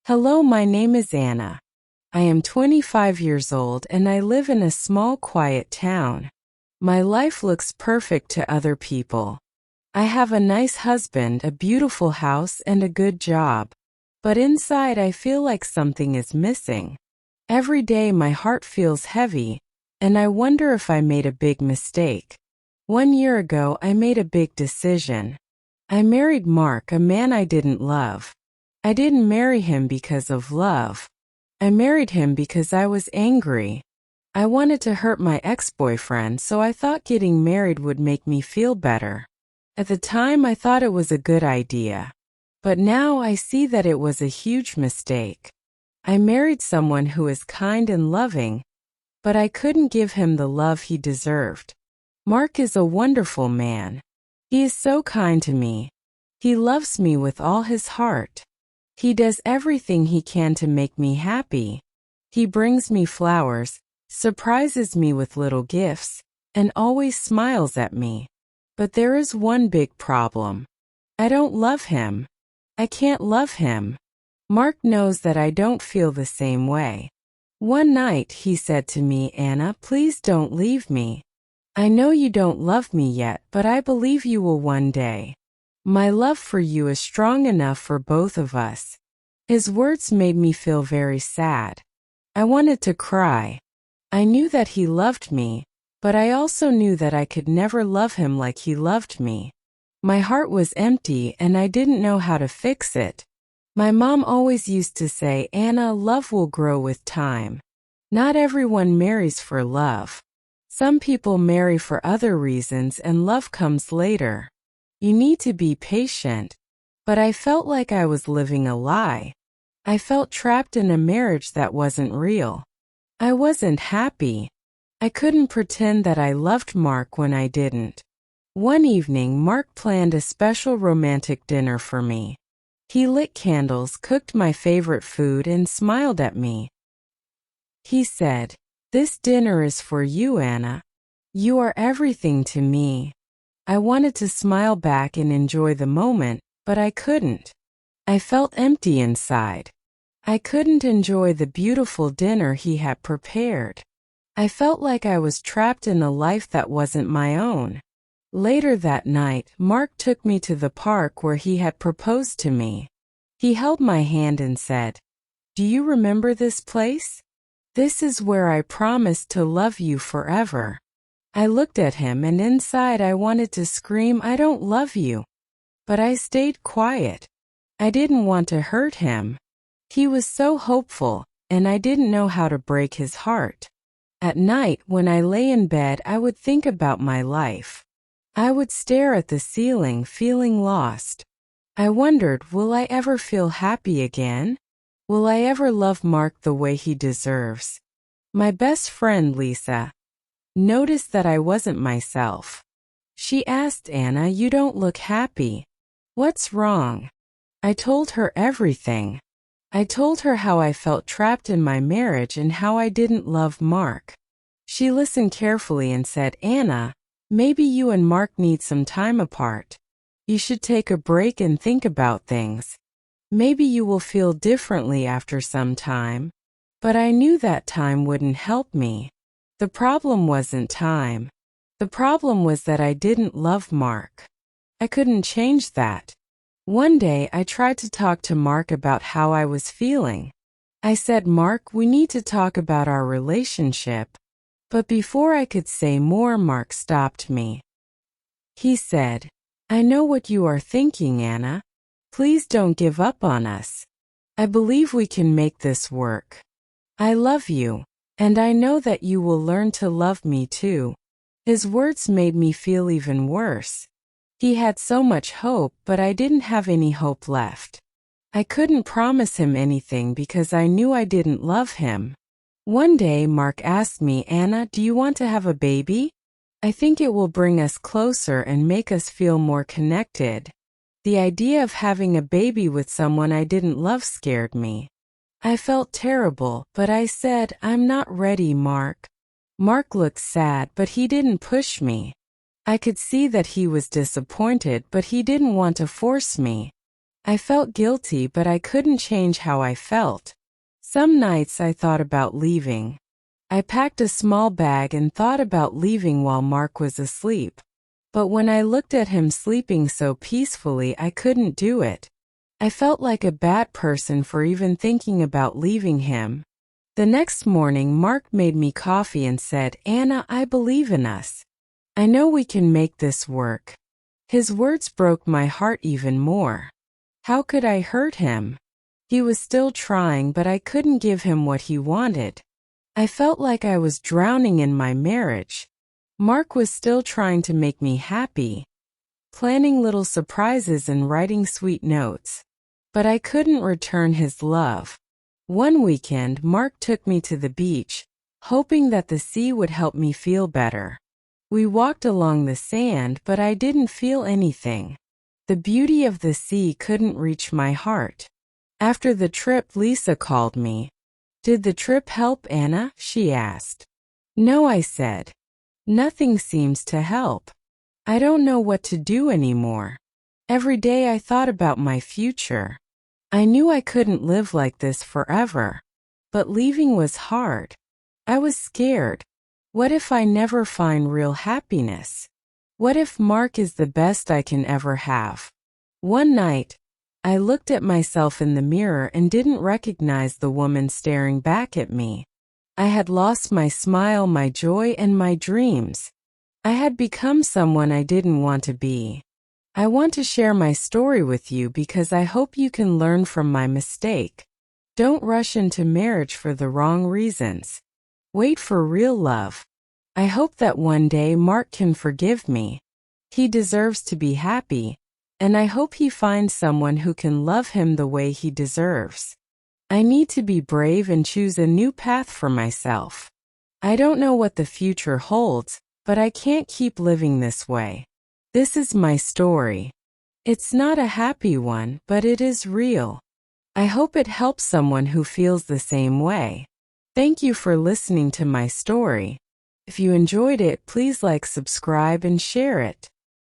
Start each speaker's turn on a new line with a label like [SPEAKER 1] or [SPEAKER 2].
[SPEAKER 1] Hello, my name is Anna. I am 25 years old and I live in a small, quiet town. My life looks perfect to other people. I have a nice husband, a beautiful house, and a good job. But inside I feel like something is missing. Every day my heart feels heavy, and I wonder if I made a big mistake. 1 year ago I made a big decision. I married Mark, a man I didn't love. I didn't marry him because of love. I married him because I was angry. I wanted to hurt my ex-boyfriend, so I thought getting married would make me feel better. At the time I thought it was a good idea. But now I see that it was a huge mistake. I married someone who is kind and loving, but I couldn't give him the love he deserved. Mark is a wonderful man. He is so kind to me. He loves me with all his heart. He does everything he can to make me happy. He brings me flowers, surprises me with little gifts, and always smiles at me. But there is one big problem. I don't love him. I can't love him. Mark knows that I don't feel the same way. One night he said to me, "Anna, please don't leave me. I know you don't love me yet, but I believe you will one day. My love for you is strong enough for both of us." His words made me feel very sad. I wanted to cry. I knew that he loved me, but I also knew that I could never love him like he loved me. My heart was empty and I didn't know how to fix it. My mom always used to say, "Anna, love will grow with time." Not everyone marries for love. Some people marry for other reasons and love comes later. You need to be patient. But I felt like I was living a lie. I felt trapped in a marriage that wasn't real. I wasn't happy. I couldn't pretend that I loved Mark when I didn't. One evening, Mark planned a special romantic dinner for me. He lit candles, cooked my favorite food, and smiled at me. He said, "This dinner is for you, Anna. You are everything to me." I wanted to smile back and enjoy the moment, but I couldn't. I felt empty inside. I couldn't enjoy the beautiful dinner he had prepared. I felt like I was trapped in a life that wasn't my own. Later that night, Mark took me to the park where he had proposed to me. He held my hand and said, "Do you remember this place? This is where I promised to love you forever." I looked at him and inside I wanted to scream, "I don't love you." But I stayed quiet. I didn't want to hurt him. He was so hopeful, and I didn't know how to break his heart. At night, when I lay in bed, I would think about my life. I would stare at the ceiling, feeling lost. I wondered, will I ever feel happy again? Will I ever love Mark the way he deserves? My best friend, Lisa, noticed that I wasn't myself. She asked, "Anna, you don't look happy. What's wrong?" I told her everything. I told her how I felt trapped in my marriage and how I didn't love Mark. She listened carefully and said, "Anna, maybe you and Mark need some time apart. You should take a break and think about things. Maybe you will feel differently after some time." But I knew that time wouldn't help me. The problem wasn't time. The problem was that I didn't love Mark. I couldn't change that. One day I tried to talk to Mark about how I was feeling. I said, "Mark, we need to talk about our relationship." But before I could say more, Mark stopped me. He said, "I know what you are thinking, Anna. Please don't give up on us. I believe we can make this work. I love you, and I know that you will learn to love me too." His words made me feel even worse. He had so much hope, but I didn't have any hope left. I couldn't promise him anything because I knew I didn't love him. One day, Mark asked me, "Anna, do you want to have a baby? I think it will bring us closer and make us feel more connected." The idea of having a baby with someone I didn't love scared me. I felt terrible, but I said, "I'm not ready, Mark." Mark looked sad, but he didn't push me. I could see that he was disappointed, but he didn't want to force me. I felt guilty, but I couldn't change how I felt. Some nights I thought about leaving. I packed a small bag and thought about leaving while Mark was asleep. But when I looked at him sleeping so peacefully, I couldn't do it. I felt like a bad person for even thinking about leaving him. The next morning, Mark made me coffee and said, "Anna, I believe in us. I know we can make this work." His words broke my heart even more. How could I hurt him? He was still trying, but I couldn't give him what he wanted. I felt like I was drowning in my marriage. Mark was still trying to make me happy, planning little surprises and writing sweet notes. But I couldn't return his love. One weekend, Mark took me to the beach, hoping that the sea would help me feel better. We walked along the sand, but I didn't feel anything. The beauty of the sea couldn't reach my heart. After the trip, Lisa called me. "Did the trip help, Anna?" she asked. "No," I said. "Nothing seems to help. I don't know what to do anymore. Every day I thought about my future. I knew I couldn't live like this forever. But leaving was hard. I was scared. What if I never find real happiness? What if Mark is the best I can ever have?" One night, I looked at myself in the mirror and didn't recognize the woman staring back at me. I had lost my smile, my joy, and my dreams. I had become someone I didn't want to be. I want to share my story with you because I hope you can learn from my mistake. Don't rush into marriage for the wrong reasons. Wait for real love. I hope that one day Mark can forgive me. He deserves to be happy, and I hope he finds someone who can love him the way he deserves. I need to be brave and choose a new path for myself. I don't know what the future holds, but I can't keep living this way. This is my story. It's not a happy one, but it is real. I hope it helps someone who feels the same way. Thank you for listening to my story. If you enjoyed it, please like, subscribe, and share it.